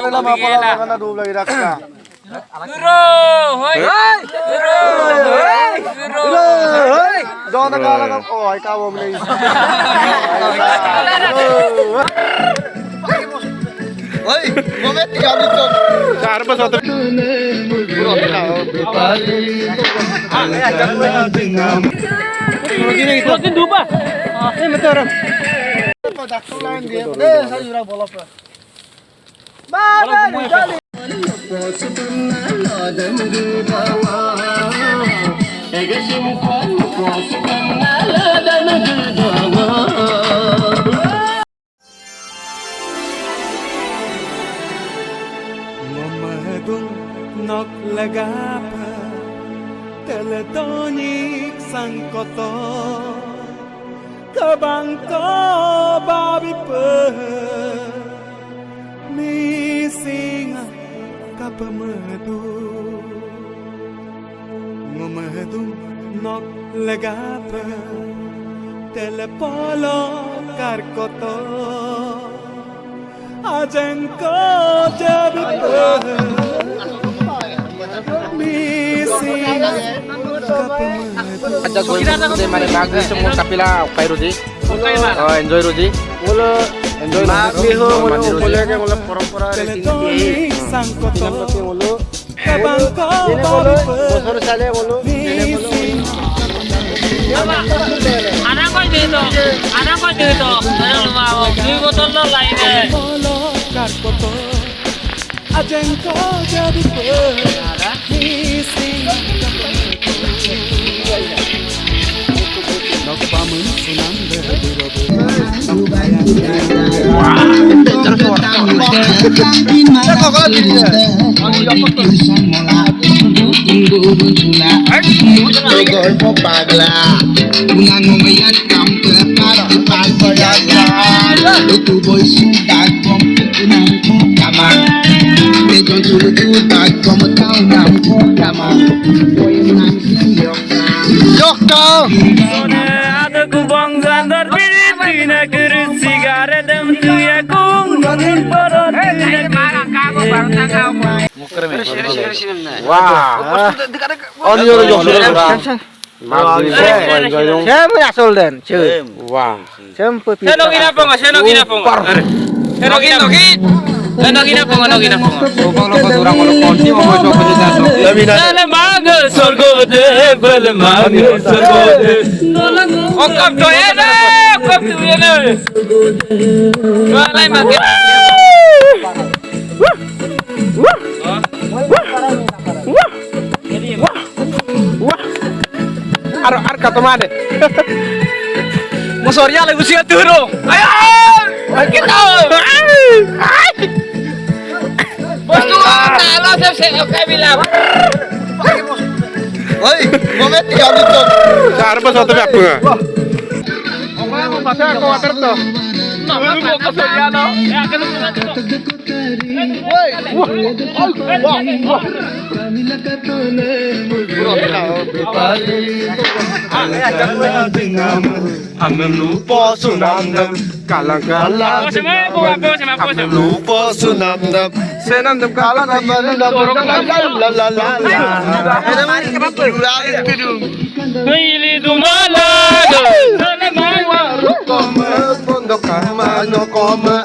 Lama pala mga nadubla irak ka. Guru, hoy. Guru, hoy. Guru. Doon naglalagam ko, ay kawo mo na Hoy, moment ikaw dito. Saan ba sa ito? Bro, ito. Protein dupa. Eh, matara. Dakto lang dia. Eh, saya jurang bola pa. Baba, jali. Mamadung nok lagapa teletonik sangkoto kabangko babi pe misinga kapamadu mamadung nok lagapa telepolo karkoto Ajengko jabi Ajak gue itu mari bagus semua kapila kai Ruji. Oh enjoy Ruji. Mula enjoy biho mula boleh ke mula pura-pura ini. Tinam pati mula. Ini mula bosor sale mula. Ini mula. Anak kau itu. Anak lu mau. Ini botol lo lain deh. Ajengko jadi Ada kubang zandar biri na kiri sigaretem tuya kung paron. Wah. On your Saya menyasol dan. Wah. Seno ginapong. Ano ginapong. Upang lo kadurang lo konti mo mo ko dito. Balamaga sorgode. Okap to ena. Walay mag. Ar katomade. Mosorya lagu siya turo. Ayo! Kita. Bos tu kalau saya oke bilang. Hoy, moment ikaw dito. Saan ba sa ito ako? Ako basa ako water to. Mau ke Soriano. Ya kan itu. Hoy. Wah. Bro, lupa sunandam kalang-kalang lupa sunandam senandam kalang-kalangIli dumala. pondok mano koma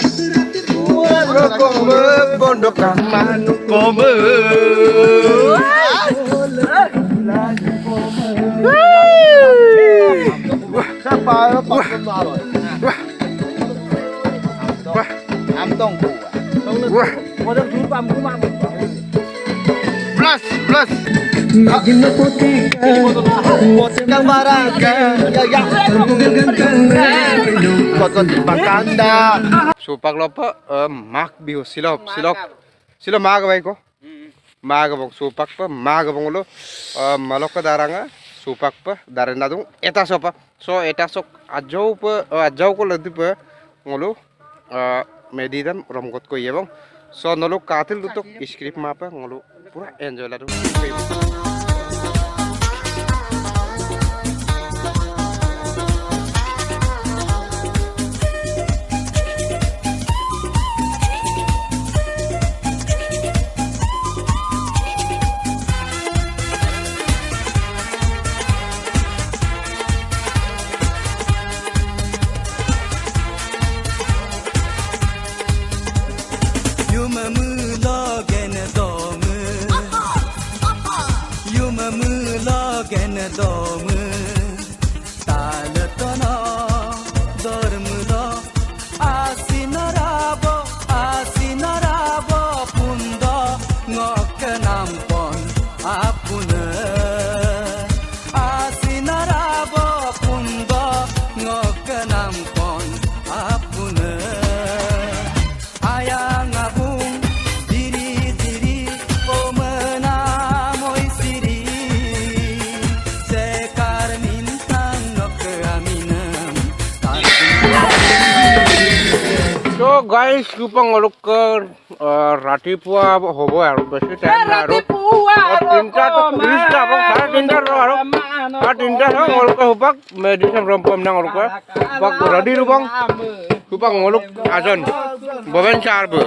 pondok mano koma siapa Amtong wah modal jumpa plus Kang Baraka ya kot bakanda Supak lo po mak biho silop maga bay ko. Maga bong supak pa maga bong lo malok ka daranga supak pa daran na dong eta sopa so eta sok ajau ko ladi pa ngolo medidam romgot ko yebong so nolo katil lutok script mapa ngolo pura enjoy la do guys, kupang ngolok ke Ratipua hobo aru besi time aru. Tinta bisa bang, saya tinta aru. Tinta saya ngolok ke hubak, medicine rompom nang ngolok ke. Bak ready lu bang. Kupang ngolok ajon. Boben charbe.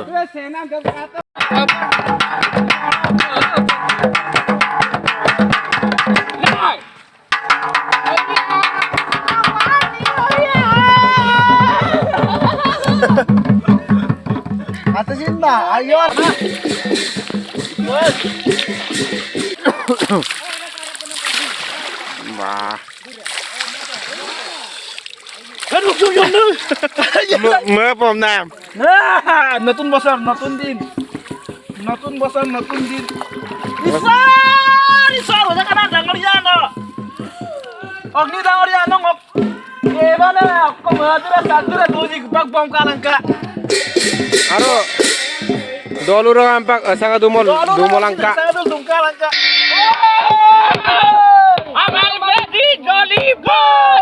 Atasin ba? Ayun! Wah. Aduh, yun na. Mơ pom nam. Natun basar, natun din. Natun basar, natun din. Isar, udah kan ada ngerian no. Ogni da ngerian no ngok. Gimana? Kok mengatur satu tuh di bag bom kanan kak. Aru. Dolu orang ampak sangat dumol angka. Sangat dumol angka. Amal Medi Jolly Boy.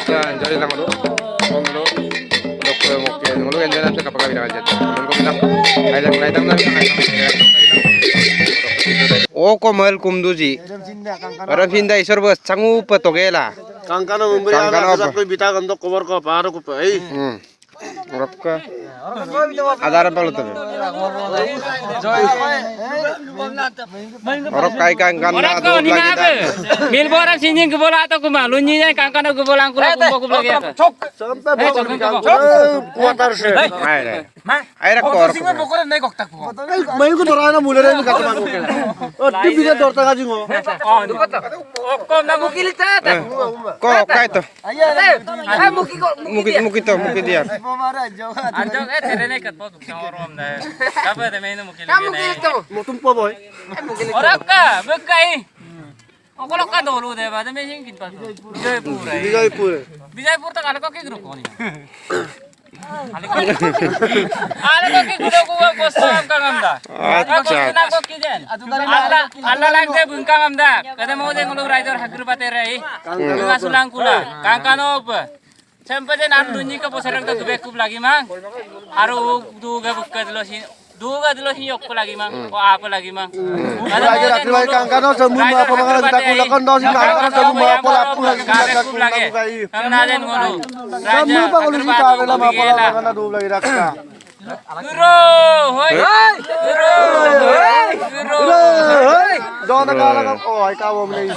Enjoy lang ulo. Ngolo. Dokter moke. Ngolo enjoy lang sa kapag binakal dyan. Ngolo bilang. Ay lang na. O komal kumduji. Aram hinda isor bas changu patogela. Kangkana memberi anak aku bita kantok cover ko paru ko pa. Rokka. Adaran palu tuh. Orok kai kangkan na do lagi dah. Mil borak sini ke bola atau kuma lunyi nya kangkana ke bola angkula kumbo lagi ya. Sampai bokor kuatar se. Ay rakor. Main ko dorana mulere ni kata mango kela. Oh tibi na dorta gaji ngo. Kom na mukil ta. Ko kai to. Mukil Muki dia. Anjong terene kat pot rom na. Kabe de main mukil. Kamu Motumpo boy. Orak ka bekai. Okolok ka dolu de ba de mesin kin pas. Vijaipur. Vijaipur tak ala ko ke grup ko ni. Ala ko ke grup ko kosam ka ngamda. Acha. Ko ki den. Alla lag de bun ka ngamda. Kada mo de ngulu rider hakru pate rai. Nga sulang kula. Kangkano pa. Sampai nan dunyi ka posarang ta dube kub lagi mang. Aru duga bukka dilosin. Duga dilosin yok lagi mang. O apa lagi mang. Raja rakil baik kangkano semua apa mangan kita kulakan dos kangkano semua apa lapu lagi kita kulakan kai. Kang naden ngono. Semua pa kulis kita vela apa mangan do lagi raksa. Guru, hoi. Guru. Hei, dona kala oh ai kawo mlei.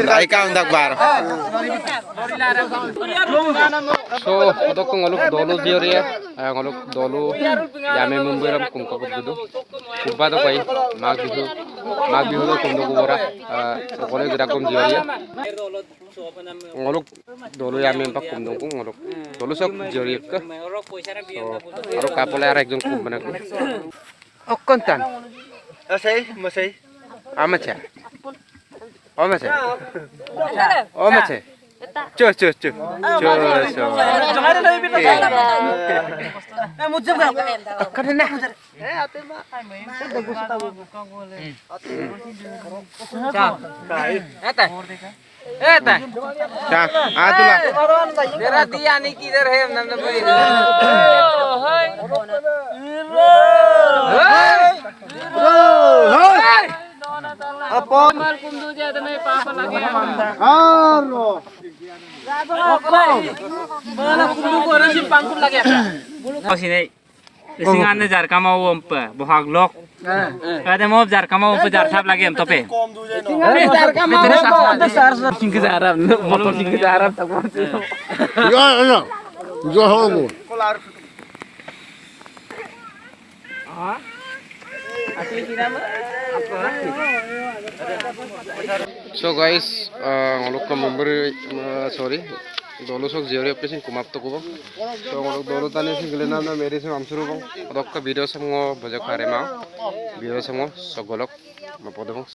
Ay ka undak bar. So, odok ngoluk dolu diori ya. Ngoluk dolu yame memberam kum ka gudu. Kubba to kai mag bihu to kum do gora. Okole gira kum diori ya. Ngoluk dolu yame pak kum dong ngoluk. Dolu sok diori ka. Aro kapole arek jong kum banak. Okkontan. Masai. Amacha. Omacha. Omacha. Cus. तेरा दिया नहीं किधर है नंद भाई मार कुंदू जाते में पापा लगे mana kudu ko rin si pangkul lagi apa kasi nei singan ne jar kamau umpa bohag lok kada mo jar kamau umpa jar thap lagi em tope jar kamau ada sar sing ke jaram motor sing ke jaram tak yo hogo So guys, ngolok ka member sorry, dolo sok zero application kumap to ko. So ngolok dolo tane single na mere se amsuru bang. Odok ka video sam ngo bajak khare ma. Video sam ngo sogolok mapodong